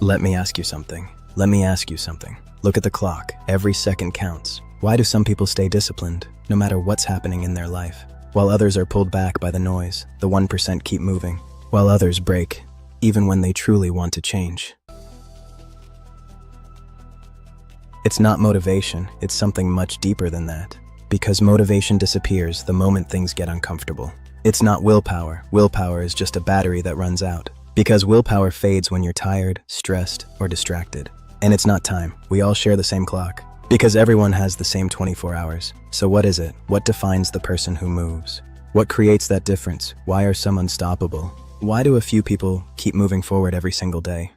Let me ask you something. Let me ask you something. Look at the clock. Every second counts. Why do some people stay disciplined, no matter what's happening in their life? While others are pulled back by the noise, the 1% keep moving. While others break, even when they truly want to change. It's not motivation, it's something much deeper than that. Because motivation disappears the moment things get uncomfortable. It's not willpower. Willpower is just a battery that runs out. Because willpower fades when you're tired, stressed, or distracted. And it's not time. We all share the same clock. Because everyone has the same 24 hours. So what is it? What defines the person who moves? What creates that difference? Why are some unstoppable? Why do a few people keep moving forward every single day?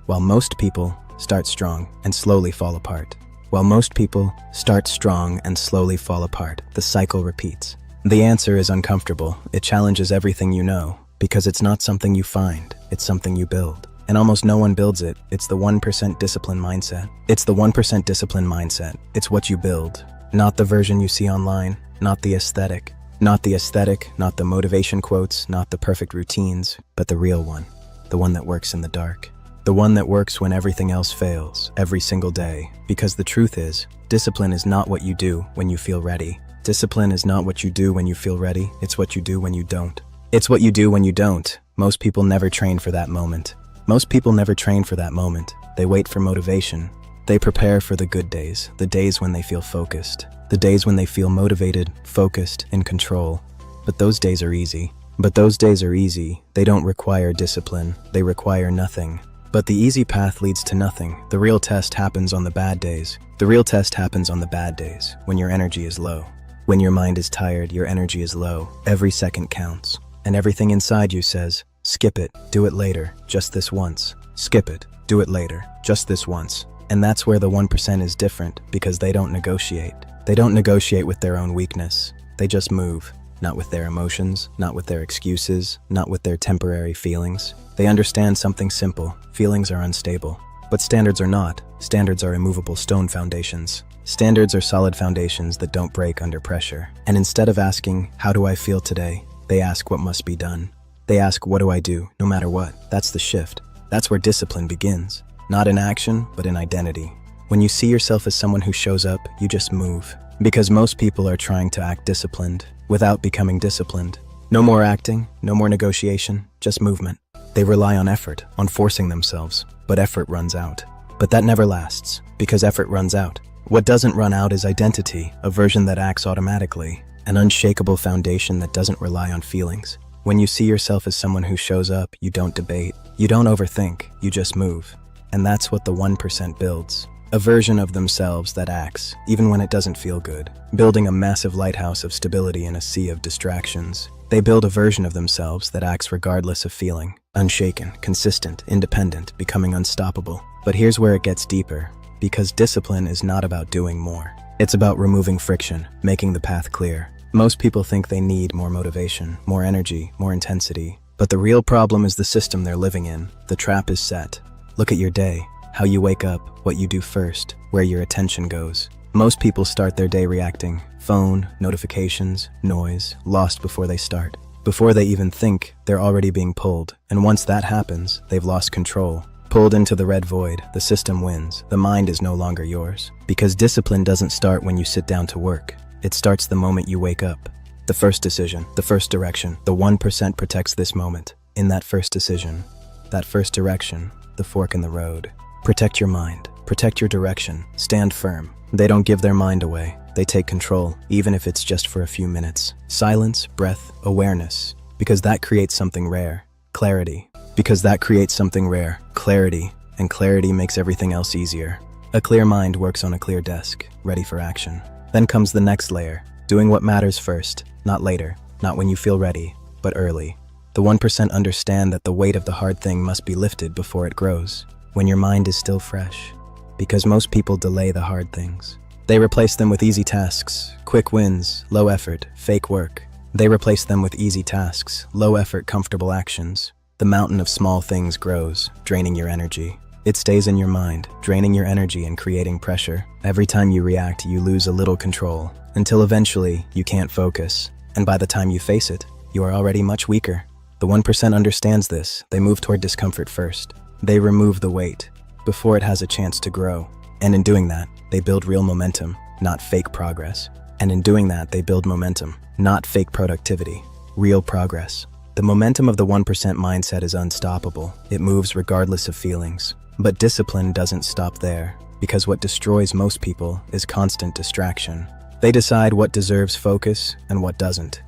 While most people start strong and slowly fall apart. While most people start strong and slowly fall apart, the cycle repeats. The answer is uncomfortable. It challenges everything you know, because it's not something you find, it's something you build. And almost no one builds it. It's the 1% discipline mindset. It's the 1% discipline mindset. It's what you build. Not the version you see online, not the aesthetic. Not the aesthetic, not the motivation quotes, not the perfect routines, but the real one. The one that works in the dark. The one that works when everything else fails, every single day. Because the truth is, discipline is not what you do when you feel ready. Discipline is not what you do when you feel ready, it's what you do when you don't. It's what you do when you don't. Most people never train for that moment. Most people never train for that moment. They wait for motivation. They prepare for the good days, the days when they feel focused. The days when they feel motivated, focused, in control. But those days are easy. They don't require discipline. They require nothing. But the easy path leads to nothing. The real test happens on the bad days. The real test happens on the bad days, when your energy is low. When your mind is tired, your energy is low. Every second counts. And everything inside you says, skip it, do it later, just this once. Skip it, do it later, just this once. And that's where the 1% is different, because they don't negotiate. They don't negotiate with their own weakness. They just move. Not with their emotions, not with their excuses, not with their temporary feelings. They understand something simple. Feelings are unstable. But standards are not. Standards are immovable stone foundations. Standards are solid foundations that don't break under pressure. And instead of asking, how do I feel today? They ask what must be done. They ask, what do I do, no matter what? That's the shift. That's where discipline begins. Not in action, but in identity. When you see yourself as someone who shows up, you just move. Because most people are trying to act disciplined without becoming disciplined. No more acting, no more negotiation, just movement. They rely on effort, on forcing themselves, but effort runs out. But that never lasts, because effort runs out. What doesn't run out is identity, a version that acts automatically, an unshakable foundation that doesn't rely on feelings. When you see yourself as someone who shows up, you don't debate, you don't overthink, you just move. And that's what the 1% builds. A version of themselves that acts, even when it doesn't feel good. Building a massive lighthouse of stability in a sea of distractions. They build a version of themselves that acts regardless of feeling. Unshaken, consistent, independent, becoming unstoppable. But here's where it gets deeper. Because discipline is not about doing more. It's about removing friction, making the path clear. Most people think they need more motivation, more energy, more intensity. But the real problem is the system they're living in. The trap is set. Look at your day. How you wake up, what you do first, where your attention goes. Most people start their day reacting. Phone, notifications, noise, lost before they start. Before they even think, they're already being pulled. And once that happens, they've lost control. Pulled into the red void, the system wins. The mind is no longer yours. Because discipline doesn't start when you sit down to work. It starts the moment you wake up. The first decision, the first direction. The 1% protects this moment. In that first decision, that first direction, the fork in the road. Protect your mind. Protect your direction. Stand firm. They don't give their mind away. They take control, even if it's just for a few minutes. Silence, breath, awareness. Because that creates something rare. Clarity. Because that creates something rare. Clarity. And clarity makes everything else easier. A clear mind works on a clear desk, ready for action. Then comes the next layer. Doing what matters first, not later. Not when you feel ready, but early. The 1% understand that the weight of the hard thing must be lifted before it grows. When your mind is still fresh. Because most people delay the hard things. They replace them with easy tasks, quick wins, low effort, fake work. They replace them with easy tasks, low effort, comfortable actions. The mountain of small things grows, draining your energy. It stays in your mind, draining your energy and creating pressure. Every time you react, you lose a little control, until eventually you can't focus. And by the time you face it, you are already much weaker. The 1% understands this. They move toward discomfort first. They remove the weight before it has a chance to grow. And in doing that, they build real momentum, not fake progress. And in doing that, they build momentum, not fake productivity, real progress. The momentum of the 1% mindset is unstoppable. It moves regardless of feelings. But discipline doesn't stop there, because what destroys most people is constant distraction. They decide what deserves focus and what doesn't.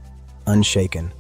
Unshaken.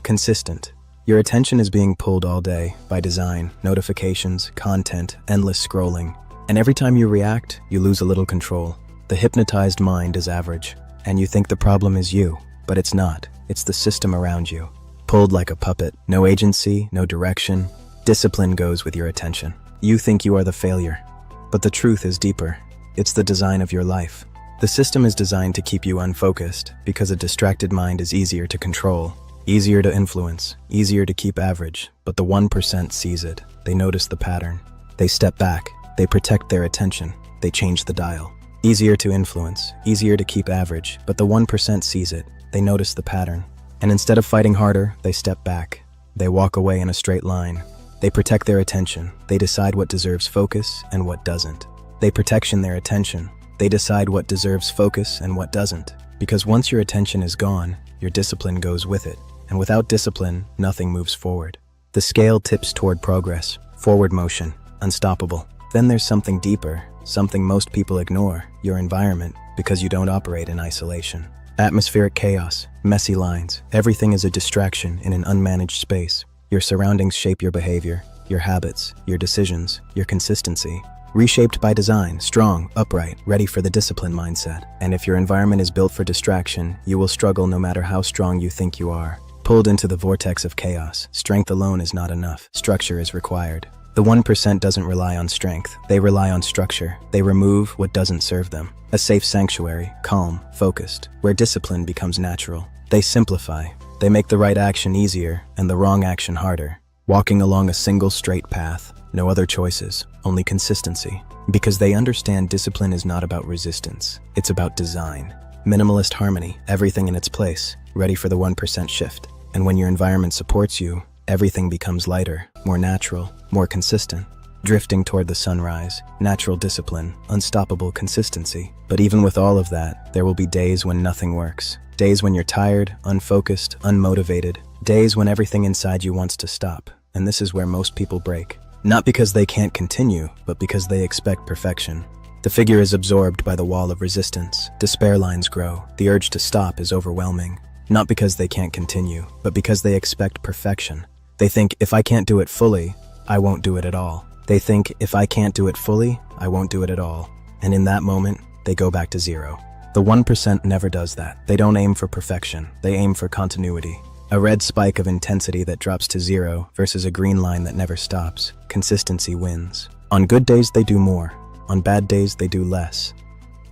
Consistent. Your attention is being pulled all day by design, notifications, content, endless scrolling. And every time you react, you lose a little control. The hypnotized mind is average, and you think the problem is you, but it's not. It's the system around you. Pulled like a puppet, no agency, no direction. Discipline goes with your attention. You think you are the failure, but the truth is deeper. It's the design of your life. The system is designed to keep you unfocused because a distracted mind is easier to control, easier to influence, easier to keep average, but the 1% sees it. They notice the pattern. They step back. They protect their attention. They change the dial. Easier to influence, easier to keep average, but the 1% sees it. They notice the pattern. And instead of fighting harder, they step back. They walk away in a straight line. They protect their attention. They decide what deserves focus and what doesn't. They protection their attention. They decide what deserves focus and what doesn't. Because once your attention is gone, your discipline goes with it. And without discipline, nothing moves forward. The scale tips toward progress, forward motion, unstoppable. Then there's something deeper, something most people ignore, your environment, because you don't operate in isolation. Atmospheric chaos, messy lines, everything is a distraction in an unmanaged space. Your surroundings shape your behavior, your habits, your decisions, your consistency. Reshaped by design, strong, upright, ready for the discipline mindset. And if your environment is built for distraction, you will struggle no matter how strong you think you are. Pulled into the vortex of chaos, strength alone is not enough. Structure is required. The 1% doesn't rely on strength. They rely on structure. They remove what doesn't serve them. A safe sanctuary, calm, focused, where discipline becomes natural. They simplify. They make the right action easier and the wrong action harder. Walking along a single straight path, no other choices, only consistency. Because they understand discipline is not about resistance. It's about design. Minimalist harmony, everything in its place, ready for the 1% shift. And when your environment supports you, everything becomes lighter, more natural, more consistent. Drifting toward the sunrise, natural discipline, unstoppable consistency. But even with all of that, there will be days when nothing works. Days when you're tired, unfocused, unmotivated. Days when everything inside you wants to stop. And this is where most people break. Not because they can't continue, but because they expect perfection. The figure is absorbed by the wall of resistance. Despair lines grow. The urge to stop is overwhelming. Not because they can't continue, but because they expect perfection. They think, if I can't do it fully, I won't do it at all. They think, if I can't do it fully, I won't do it at all. And in that moment, they go back to zero. The 1% never does that. They don't aim for perfection. They aim for continuity. A red spike of intensity that drops to zero versus a green line that never stops. Consistency wins. On good days, they do more. On bad days, they do less.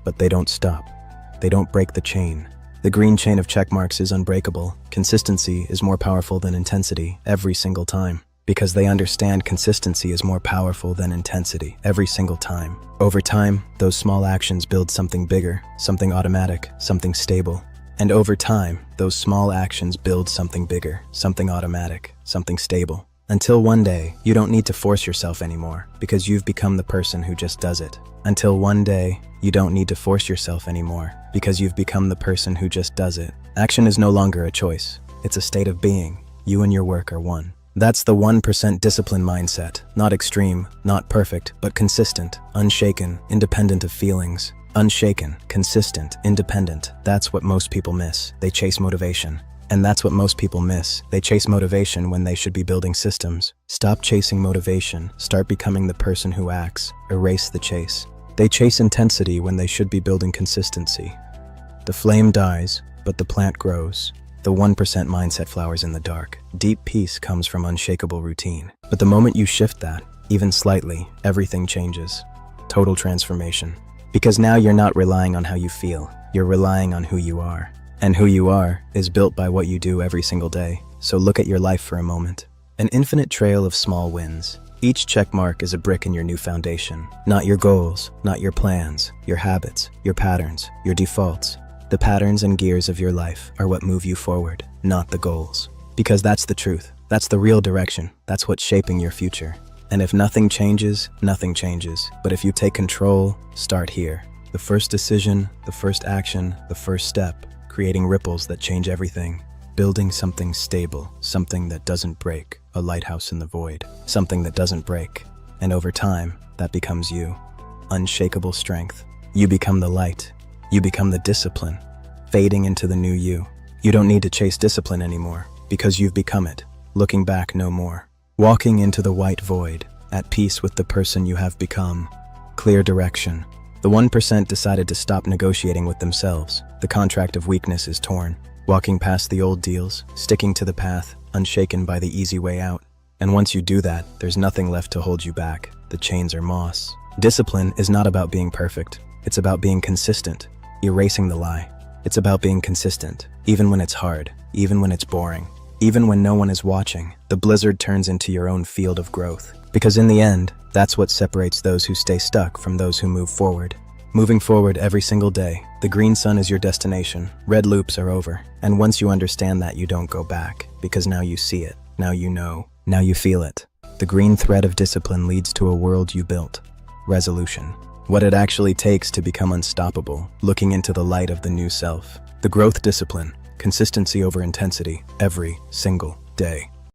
But they don't stop. They don't break the chain. The green chain of check marks is unbreakable. Consistency is more powerful than intensity every single time. Because they understand consistency is more powerful than intensity every single time. Over time, those small actions build something bigger, something automatic, something stable. And over time, those small actions build something bigger, something automatic, something stable. Until one day, you don't need to force yourself anymore because you've become the person who just does it. Until one day, you don't need to force yourself anymore because you've become the person who just does it. Action is no longer a choice. It's a state of being. You and your work are one. That's the 1% discipline mindset. Not extreme, not perfect, but consistent, unshaken, independent of feelings. Unshaken, consistent, independent. That's what most people miss. They chase motivation. And that's what most people miss. They chase motivation when they should be building systems. Stop chasing motivation. Start becoming the person who acts. Erase the chase. They chase intensity when they should be building consistency. The flame dies, but the plant grows. The 1% mindset flowers in the dark. Deep peace comes from unshakable routine. But the moment you shift that, even slightly, everything changes. Total transformation. Because now you're not relying on how you feel. You're relying on who you are. And who you are is built by what you do every single day. So look at your life for a moment. An infinite trail of small wins. Each check mark is a brick in your new foundation. Not your goals, not your plans, your habits, your patterns, your defaults. The patterns and gears of your life are what move you forward, not the goals. Because that's the truth. That's the real direction. That's what's shaping your future. And if nothing changes, nothing changes. But if you take control, start here. The first decision, the first action, the first step, creating ripples that change everything. Building something stable, something that doesn't break, a lighthouse in the void, something that doesn't break. And over time, that becomes you. Unshakable strength. You become the light. You become the discipline, fading into the new you. You don't need to chase discipline anymore, because you've become it. Looking back no more. Walking into the white void, at peace with the person you have become. Clear direction. The 1% decided to stop negotiating with themselves. The contract of weakness is torn. Walking past the old deals, sticking to the path, unshaken by the easy way out. And once you do that, there's nothing left to hold you back. The chains are moss. Discipline is not about being perfect. It's about being consistent, erasing the lie. It's about being consistent, even when it's hard, even when it's boring, even when no one is watching. The blizzard turns into your own field of growth. Because in the end, that's what separates those who stay stuck from those who move forward. Moving forward every single day. The green sun is your destination. Red loops are over. And once you understand that, you don't go back, because now you see it. Now you know. Now you feel it. The green thread of discipline leads to a world you built. Resolution. What it actually takes to become unstoppable. Looking into the light of the new self. The growth discipline. Consistency over intensity. Every single day.